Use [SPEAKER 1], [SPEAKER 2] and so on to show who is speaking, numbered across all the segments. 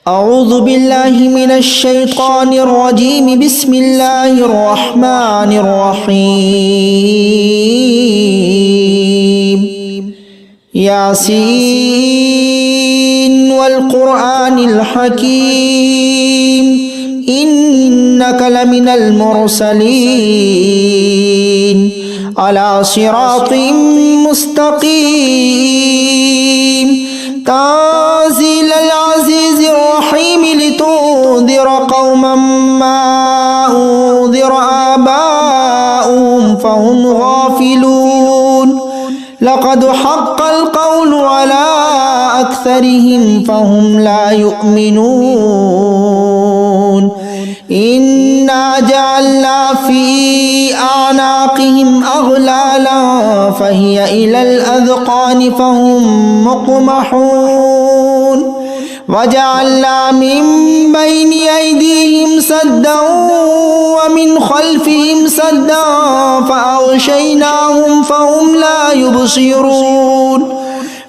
[SPEAKER 1] أعوذ بالله من الشيطان الرجيم بسم الله الرحمن الرحيم ياسين والقرآن الحكيم إنك لمن المرسلين على صراط مستقيم تنزيل العزيز الرحيم لتنذر قوما ما أنذر آباؤهم فهم غافلون لقد حق القول على أكثرهم فهم لا يؤمنون إنا جعلنا في أعناقهم أغلالا فهي إلى الأذقان فهم مقمحون وجعلنا من بين أيديهم سدا ومن خلفهم سدا فأغشيناهم فهم لا يبصرون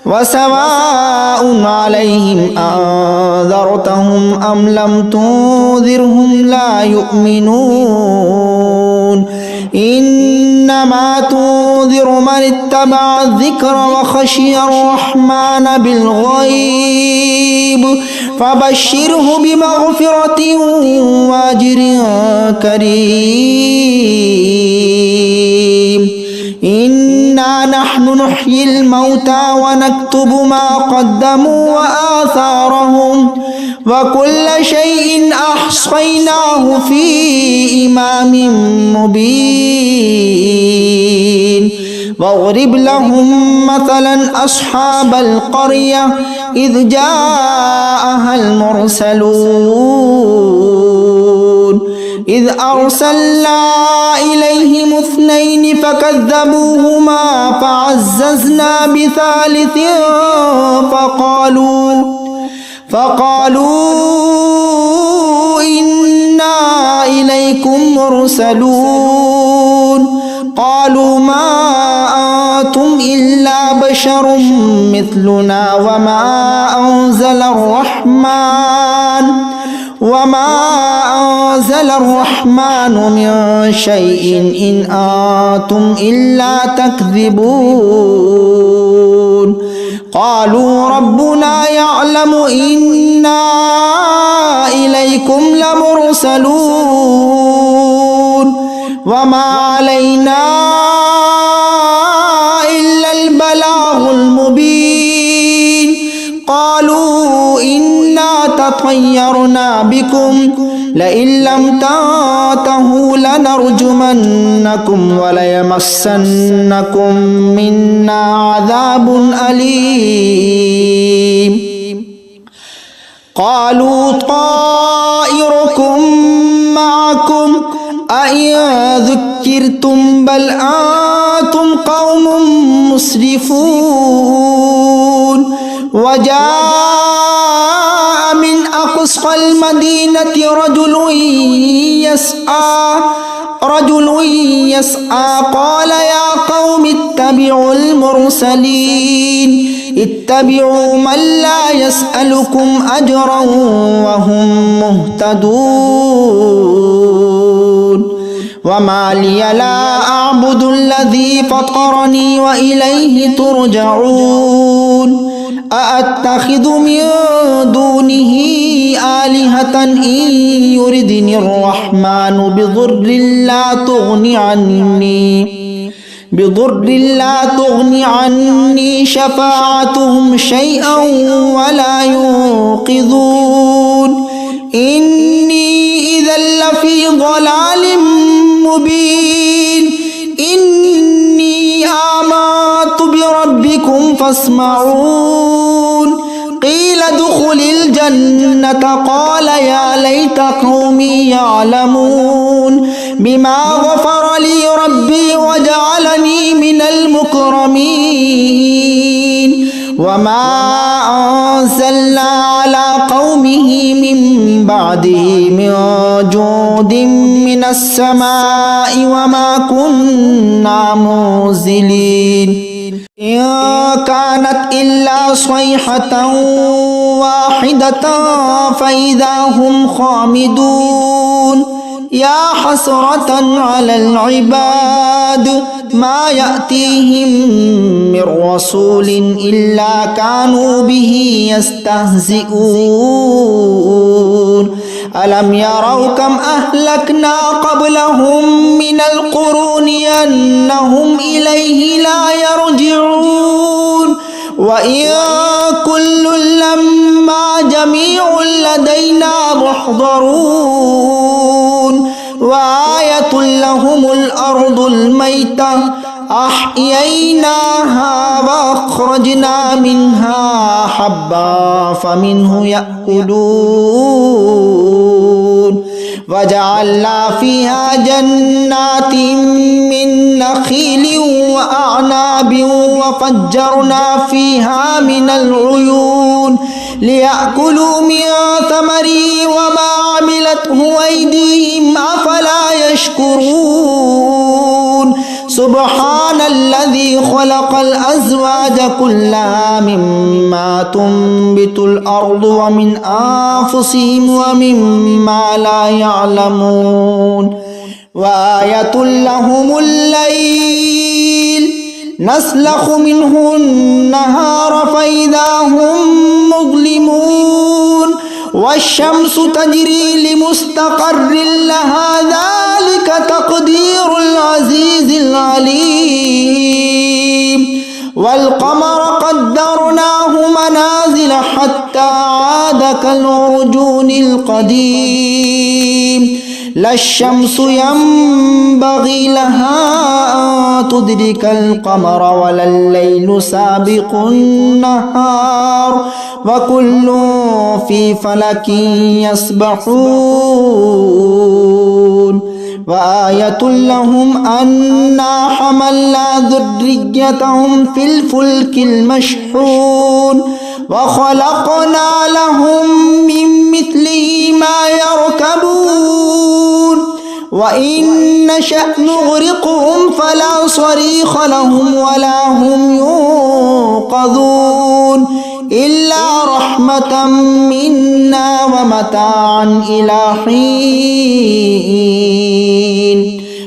[SPEAKER 1] وسواء عليهم أنذرتهم أم لم تنذرهم لا يؤمنون إنما تنذر من اتبع الذكر وخشي الرحمن بالغيب فبشره بمغفرة وأجر كريم إنا نحن نحيي الموتى ونكتب ما قدموا وآثارهم وكل شيء أحصيناه في إمام مبين واضرب لهم مثلا أصحاب القرية إذ جاءها المرسلون إذ أرسلنا إليهم اثنين فكذبوهما فعززنا بثالث فقالوا إنا إليكم مرسلون قالوا ما أنتم إلا بشر مثلنا وما أنزل الرحمن من شيء إن أنتم إلا تكذبون قالوا ربنا يعلم إنا إليكم لمرسلون وما علينا إلا البلاغ المبين قالوا إنا تطيرنا بكم لئن لم تنتهوا لنرجمنكم وليمسنكم منا عذاب أليم قالوا طائركم معكم أئن ذكرتم بل أنتم قوم مسرفون وجاء من أقصى المدينة رجل يسعى قال يا قوم اتبعوا المرسلين اتبعوا من لا يسألكم أجرا وهم مهتدون وما لي لا أعبد الذي فطرني وإليه ترجعون أأتخذ من دونه آلهة إن يردني الرحمن بضر لا تغني عني شفاعتهم شيئا ولا ينقذون إني إذا لفي ضلال مبين إني آمنت بربكم فاسمعون قيل ادخل الجنة قال يا ليت قومي يعلمون بما غفر لي ربي وجعلني من المكرمين وما أنزلنا على قومه من بعده من جود من السماء وما كنا منزلين إن كانت إلا صيحة واحدة فإذا هم خامدون يا حسرة على العباد ما يأتيهم من رسول إلا كانوا به يستهزئون ألم يروا كم أهلكنا قبلهم من القرون أنهم إليه لا يرجعون وإن كل لما جميع لدينا محضرون وآية لهم الأرض الميتة أحييناها وأخرجنا منها حبا فمنه يأكلون وجعلنا فيها جنات من نخيل وأعناب وفجرنا فيها من العيون ليأكلوا من ثمره وما عملته أيديهم أفلا يشكرون سبحان الذي خلق الأزواج كلها مما تنبت الأرض ومن أنفسهم ومما لا يعلمون وآية لهم الليل نسلخ منه النهار فإذا هم مظلمون والشمس تجري لمستقر لها ذلك تقدير العزيز العليم والقمر قدرناه منازل حتى عاد كالعرجون القديم لا الشمس ينبغي لها أن تدرك القمر ولا الليل سابق النهار وكل في فلك يسبحون وآية لهم أنا حملنا ذريتهم في الفلك المشحون وخلقنا لهم من مثله ما يركبون وإن نشأ نغرقهم فلا صريخ لهم ولا هم ينقذون إلا رحمة منا ومتاعا إلى حين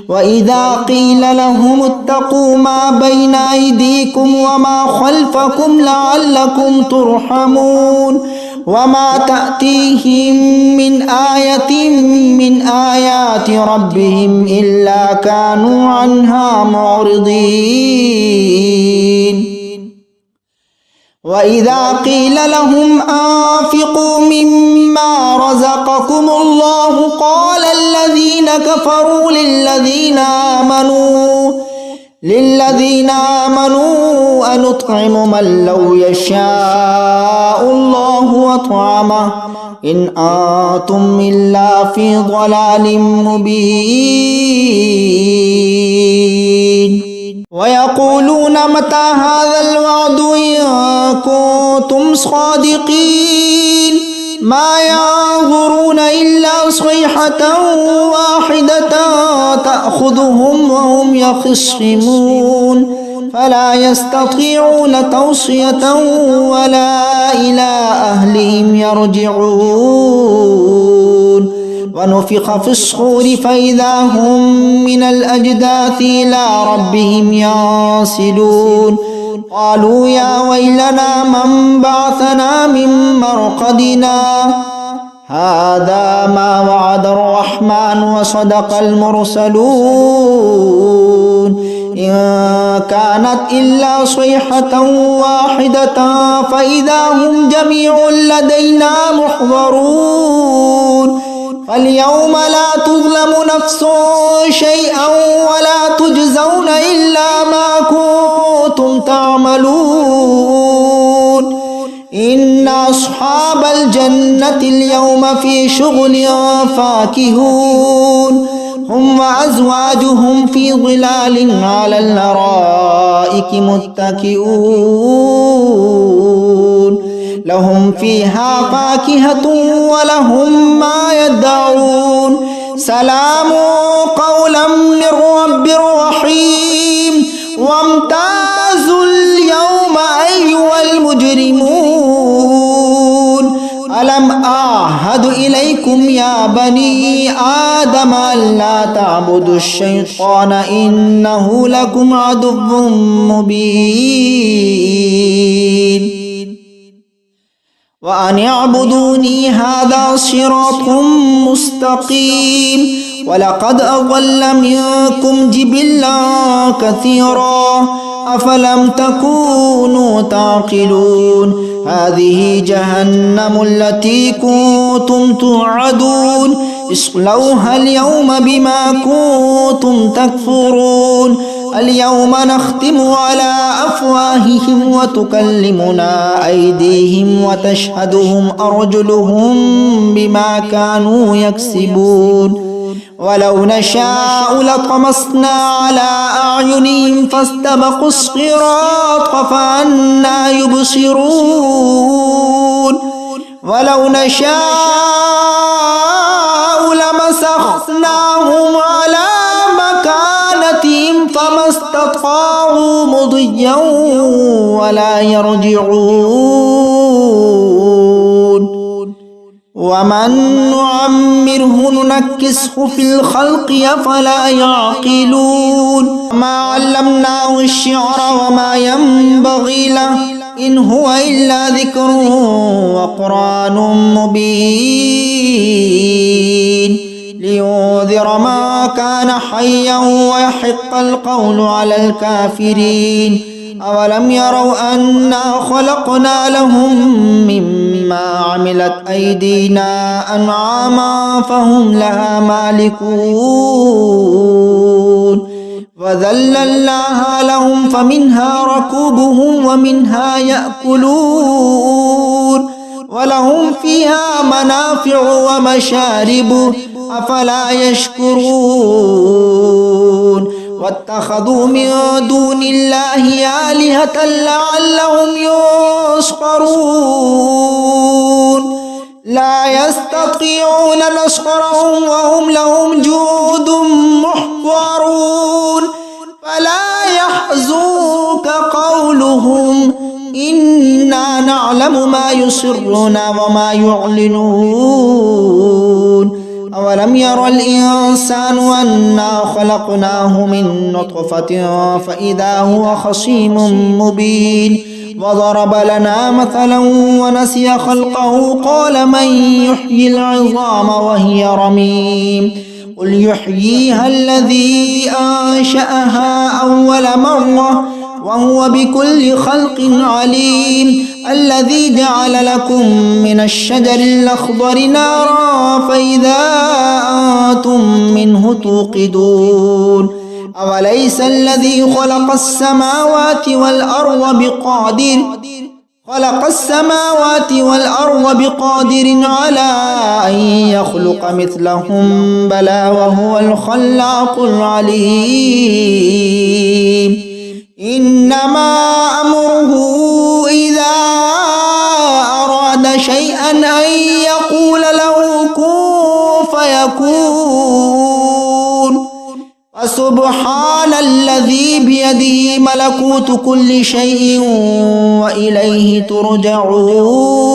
[SPEAKER 1] وإذا قيل لهم اتقوا ما بين أيديكم وما خلفكم لعلكم ترحمون وما تأتيهم من آية من آيات ربهم إلا كانوا عنها معرضين وإذا قيل لهم أنفقوا مما رزقكم الله قال الذين كفروا للذين آمنوا أنطعم من لو يشاء الله أطعمه إن أنتم إلا في ضلال مبين ويقولون متى هذا الوعد إن كنتم صادقين ما ينظرون إلا صيحة واحدة تأخذهم وهم يخصمون فلا يستطيعون توصية ولا إلى أهلهم يرجعون ونفخ في الصور فإذا هم من الأجداث إلى ربهم ينسلون قالوا يا ويلنا من بعثنا من مرقدنا هذا ما وعد الرحمن وصدق المرسلون إن كانت إلا صيحة واحدة فإذا هم جميع لدينا محضرون فاليوم لا تظلم نفس شيئا ولا تجزون إلا ما كنتم تعملون إن أصحاب الجنة اليوم في شغل فاكهون هم وأزواجهم في ظلال على الأرائك متكئون لهم فيها فاكهة ولهم ما يدعون سلام قولا من رب رحيم وامتازوا اليوم أيها المجرمون ألم أعهد إليكم يا بني آدم ألا تعبدوا الشيطان إنه لكم عدو مبين وأن اعبدوني هذا صراط مستقيم ولقد أضل منكم جبلا كثيرا أفلم تكونوا تعقلون هذه جهنم التي كنتم توعدون اصلوها اليوم بما كنتم تكفرون اليوم نختم على أفواههم وتكلمنا أيديهم وتشهدهم أرجلهم بما كانوا يكسبون ولو نشاء لطمسنا على أعينهم فاستبقوا الصراط فأنى يبصرون ولو نشاء لمسخناهم على مكانتهم فما استطاعوا مضيا ولا يرجعون ومن نعمره ننكسه في الخلق أفلا يعقلون ما علمناه الشعر وما ينبغي له إن هو إلا ذكر وقرآن مبين لينذر ما كان حيا ويحق القول على الكافرين أولم يروا أنا خلقنا لهم مما عملت أيدينا أنعاما فهم لها مالكون وذللناها لهم فمنها ركوبهم ومنها يأكلون ولهم فيها منافع ومشارب أفلا يشكرون واتخذوا من دون الله آلهة لعلهم ينصرون لا يستطيعون نصرهم وهم لهم جند محضرون فلا يحزنك قولهم إنا نعلم ما يسرون وما يعلنون أولم ير الإنسان أنا خلقناه من نطفة فإذا هو خصيم مبين وضرب لنا مثلا ونسي خلقه قال من يحيي العظام وهي رميم قل يحييها الذي أنشأها أول مرة وهو بكل خلق عليم الذي جعل لكم من الشجر الأخضر نارا فإذا أنتم منه توقدون أوليس الذي خلق السماوات والأرض بقادر على أن يخلق مثلهم بلى وهو الخلاق العليم إنما أمره إذا أراد شيئا أن يقول له كن فيكون فسبحان الذي بيده ملكوت كل شيء وإليه ترجعون